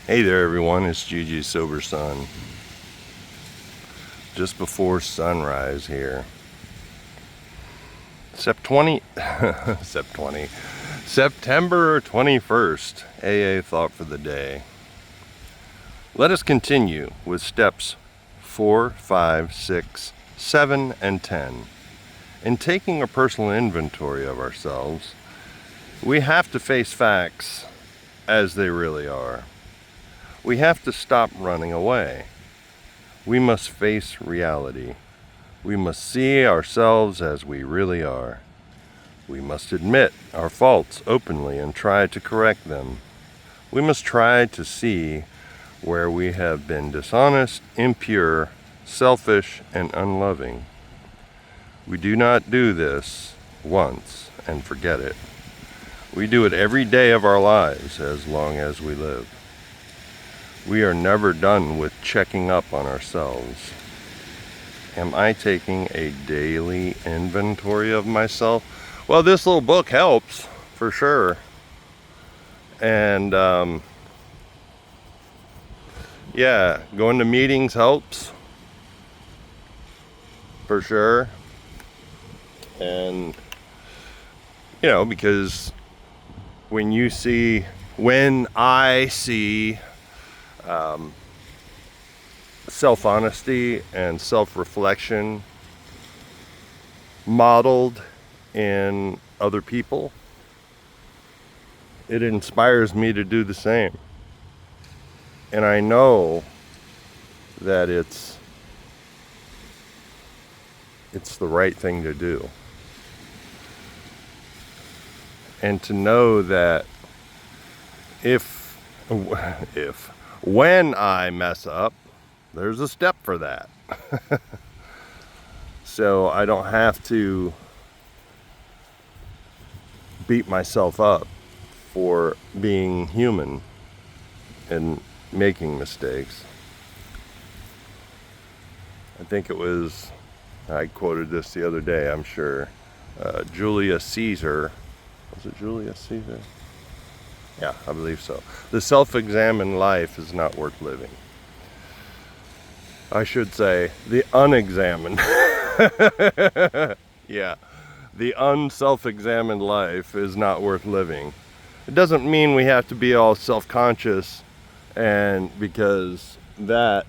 Hey there everyone, it's Gigi Sober Sun. Just before sunrise here. September 21st, AA thought for the day. Let us continue with steps 4, 5, 6, 7, and 10. In taking a personal inventory of ourselves, we have to face facts as they really are. We have to stop running away. We must face reality. We must see ourselves as we really are. We must admit our faults openly and try to correct them. We must try to see where we have been dishonest, impure, selfish, and unloving. We do not do this once and forget it. We do it every day of our lives as long as we live. We are never done with checking up on ourselves. Am I taking a daily inventory of myself? Well, this little book helps, for sure. And, yeah, going to meetings helps, for sure. And, because when I see self-honesty and self-reflection modeled in other people, it inspires me to do the same. And I know that it's the right thing to do. And to know that when I mess up, there's a step for that. So I don't have to beat myself up for being human and making mistakes. I quoted this the other day, I'm sure. Julius Caesar. Was it Julius Caesar? Yeah, I believe so. The self-examined life is not worth living. I should say, the unexamined. Yeah, the unself-examined life is not worth living. It doesn't mean we have to be all self-conscious, and because that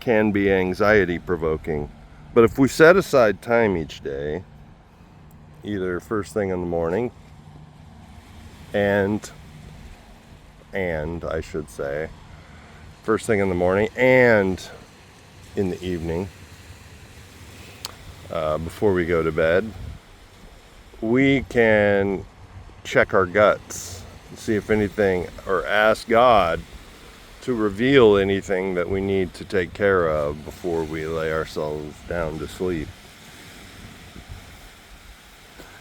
can be anxiety-provoking. But if we set aside time each day, either first thing in the morning, and I should say, first thing in the morning and in the evening, before we go to bed, we can check our guts, see if anything, or ask God to reveal anything that we need to take care of before we lay ourselves down to sleep.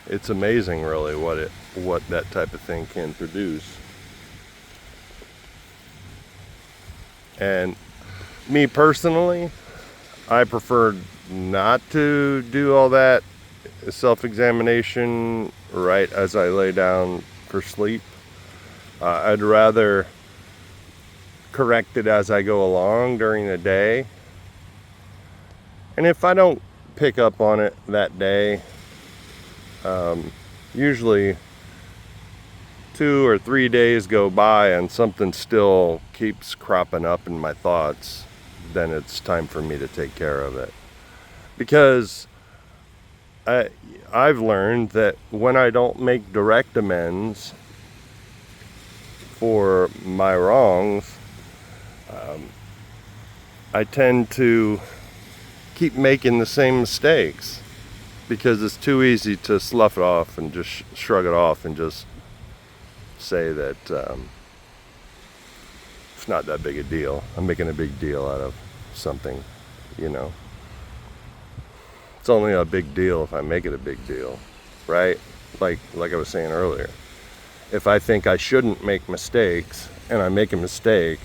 It's amazing, really, what that type of thing can produce. And me personally, I prefer not to do all that self-examination right as I lay down for sleep. I'd rather correct it as I go along during the day. And if I don't pick up on it that day, usually 2 or 3 days go by and something still keeps cropping up in my thoughts, then it's time for me to take care of it. Because I've learned that when I don't make direct amends for my wrongs, I tend to keep making the same mistakes because it's too easy to slough it off and just shrug it off and just say that it's not that big a deal. I'm making a big deal out of something, It's only a big deal if I make it a big deal, right? Like I was saying earlier. If I think I shouldn't make mistakes and I make a mistake,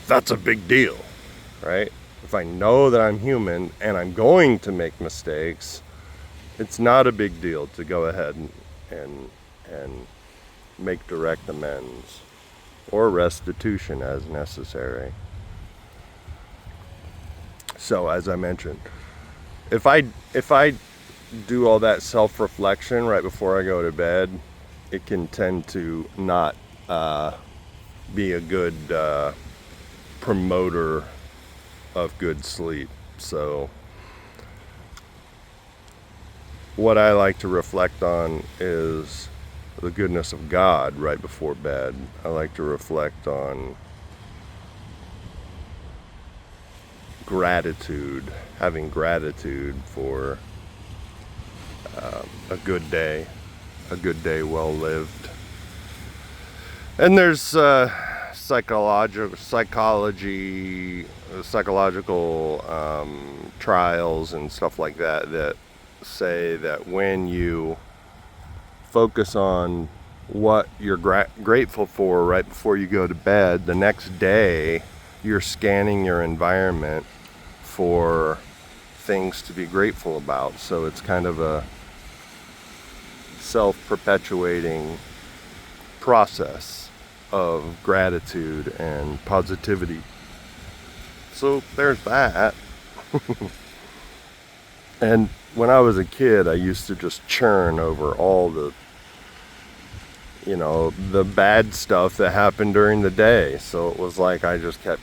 that's a big deal, right? If I know that I'm human and I'm going to make mistakes, it's not a big deal to go ahead and make direct amends. or restitution as necessary. So as I mentioned, if I do all that self-reflection right before I go to bed, it can tend to not be a good promoter of good sleep. So what I like to reflect on is the goodness of God right before bed. I like to reflect on gratitude, having gratitude for a good day well lived. And there's psychological trials and stuff like that that say that when you focus on what you're grateful for right before you go to bed, the next day you're scanning your environment for things to be grateful about. So it's kind of a self-perpetuating process of gratitude and positivity. So there's that. And when I was a kid, I used to just churn over all the bad stuff that happened during the day. So it was like I just kept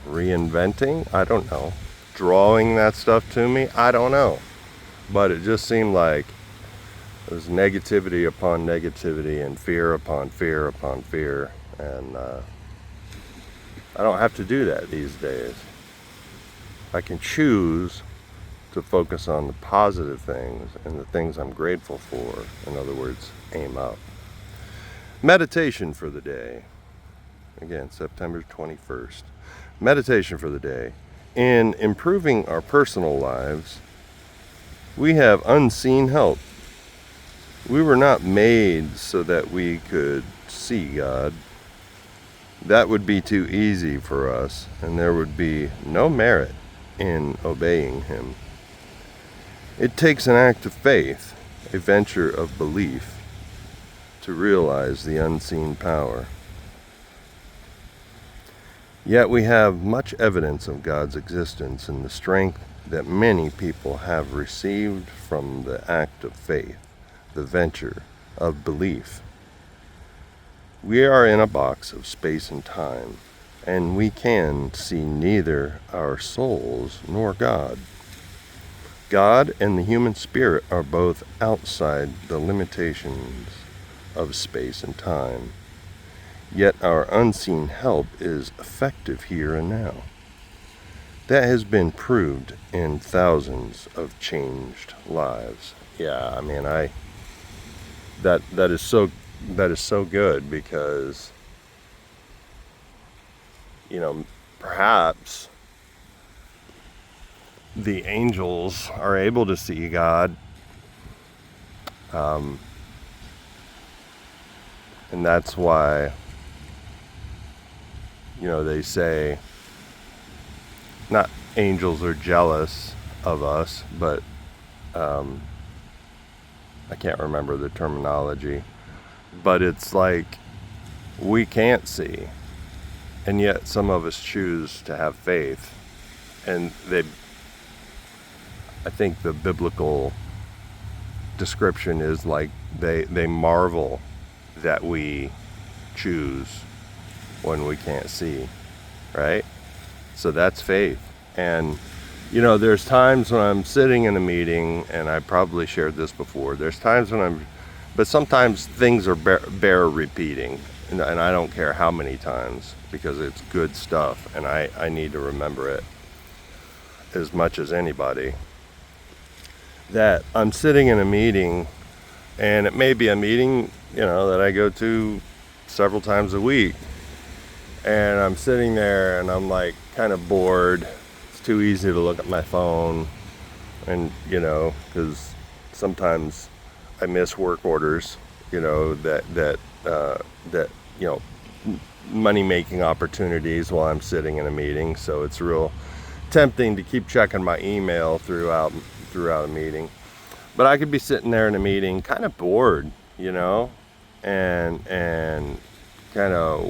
reinventing, I don't know, drawing that stuff to me, I don't know. But it just seemed like it was negativity upon negativity and fear upon fear upon fear. And I don't have to do that these days. I can choose to focus on the positive things and the things I'm grateful for. In other words, aim up. Meditation for the day. Again, September 21st. Meditation for the day. In improving our personal lives, we have unseen help. We were not made so that we could see God. That would be too easy for us, and there would be no merit in obeying Him. It takes an act of faith, a venture of belief, to realize the unseen power. Yet we have much evidence of God's existence and the strength that many people have received from the act of faith, the venture of belief. We are in a box of space and time, and we can see neither our souls nor God. God and the human spirit are both outside the limitations of space and time. Yet our unseen help is effective here and now. That has been proved in thousands of changed lives. Yeah, I mean, that is so good because perhaps the angels are able to see God, and that's why they say not angels are jealous of us, but I can't remember the terminology, but it's like we can't see, and yet some of us choose to have faith, and I think the biblical description is like they marvel that we choose when we can't see, right? So that's faith. And there's times when I'm sitting in a meeting, and I probably shared this before, there's times when but sometimes things are bear repeating, and I don't care how many times, because it's good stuff, and I need to remember it as much as anybody. That I'm sitting in a meeting, and it may be a meeting, that I go to several times a week, and I'm sitting there and I'm like kind of bored. It's too easy to look at my phone, and because sometimes I miss work orders, that money making opportunities while I'm sitting in a meeting. So it's real tempting to keep checking my email throughout a meeting. But I could be sitting there in a meeting kind of bored, and kind of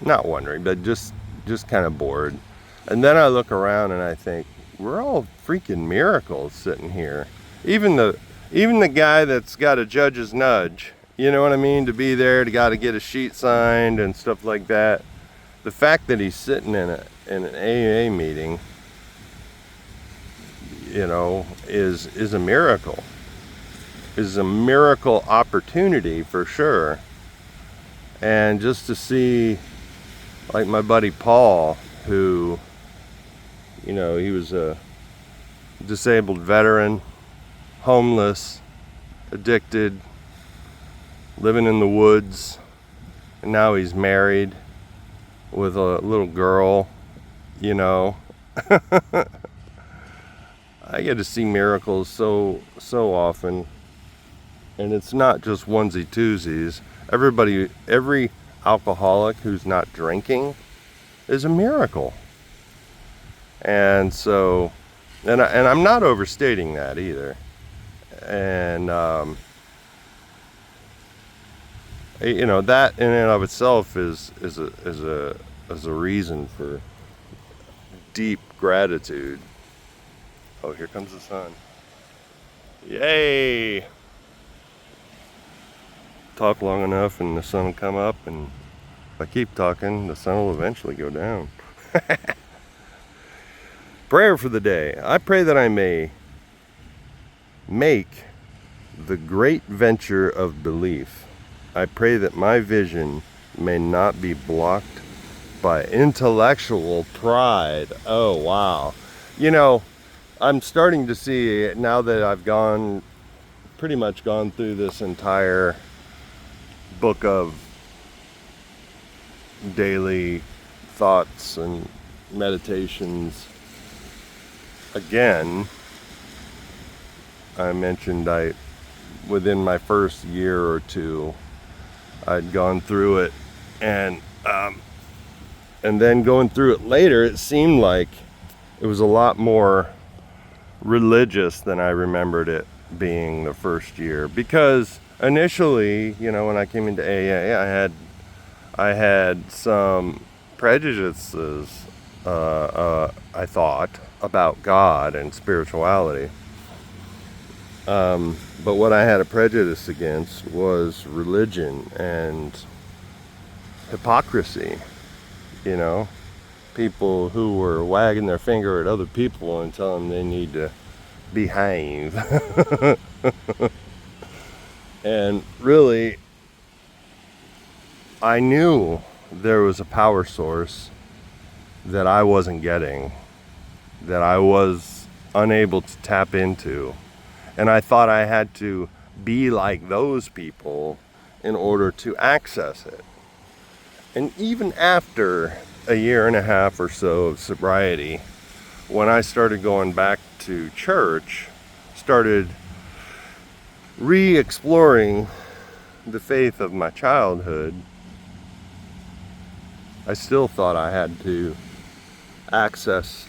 not wondering, but just kind of bored. And then I look around and I think, we're all freaking miracles sitting here. Even the guy that's got a judge's nudge, you know what I mean, to be there, to got to get a sheet signed and stuff like that. The fact that he's sitting in an AA meeting, you know, is a miracle. Is a miracle opportunity for sure. And just to see, like my buddy Paul, who, you know, he was a disabled veteran, homeless, addicted, living in the woods, and now he's married with a little girl, you know. I get to see miracles so often. And it's not just onesie twosies. Every alcoholic who's not drinking is a miracle. And so, and I'm not overstating that either. And you know, that in and of itself is a reason for deep gratitude. Oh, here comes the sun. Yay! Talk long enough and the sun will come up, and if I keep talking, the sun will eventually go down. Prayer for the day. I pray that I may make the great venture of belief. I pray that my vision may not be blocked by intellectual pride. Oh, wow. You know, I'm starting to see, now that I've pretty much gone through this entire book of daily thoughts and meditations again. I mentioned within my first year or two, I'd gone through it, and then going through it later, it seemed like it was a lot more religious than I remembered it being the first year. Because initially, you know, when I came into AA, I had some prejudices, I thought, about God and spirituality. But what I had a prejudice against was religion and hypocrisy, you know, people who were wagging their finger at other people and telling them they need to behave. And really, I knew there was a power source that I wasn't getting, that I was unable to tap into. And I thought I had to be like those people in order to access it. And even after a year and a half or so of sobriety, when I started going back to church, started re-exploring the faith of my childhood, I still thought I had to access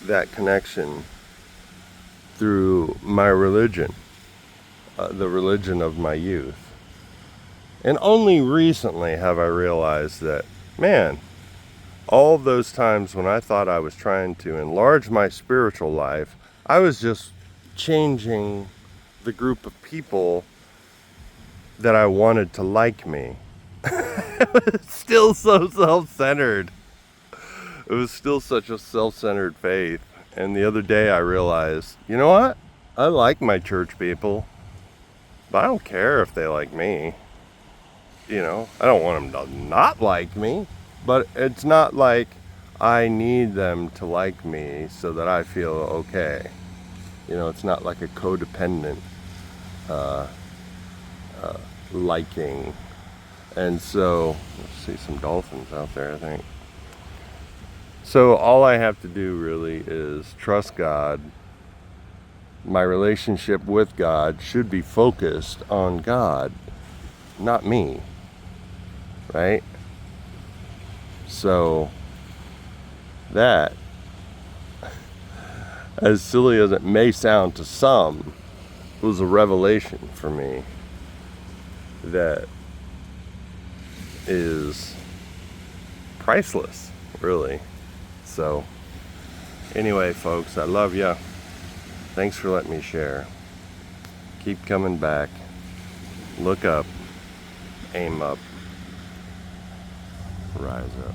that connection through my religion, the religion of my youth. And only recently have I realized that, man, all those times when I thought I was trying to enlarge my spiritual life, I was just changing the group of people that I wanted to like me. It was still so self-centered. It was still such a self-centered faith. And the other day I realized, you know what? I like my church people, but I don't care if they like me. You know, I don't want them to not like me, but it's not like I need them to like me so that I feel okay. You know, it's not like a codependent liking. And so, let's see some dolphins out there, I think. So all I have to do really is trust God. My relationship with God should be focused on God, not me, right? So that, as silly as it may sound to some, was a revelation for me that is priceless, really. So anyway, folks, I love ya. Thanks for letting me share. Keep coming back. Look up, aim up, rise up.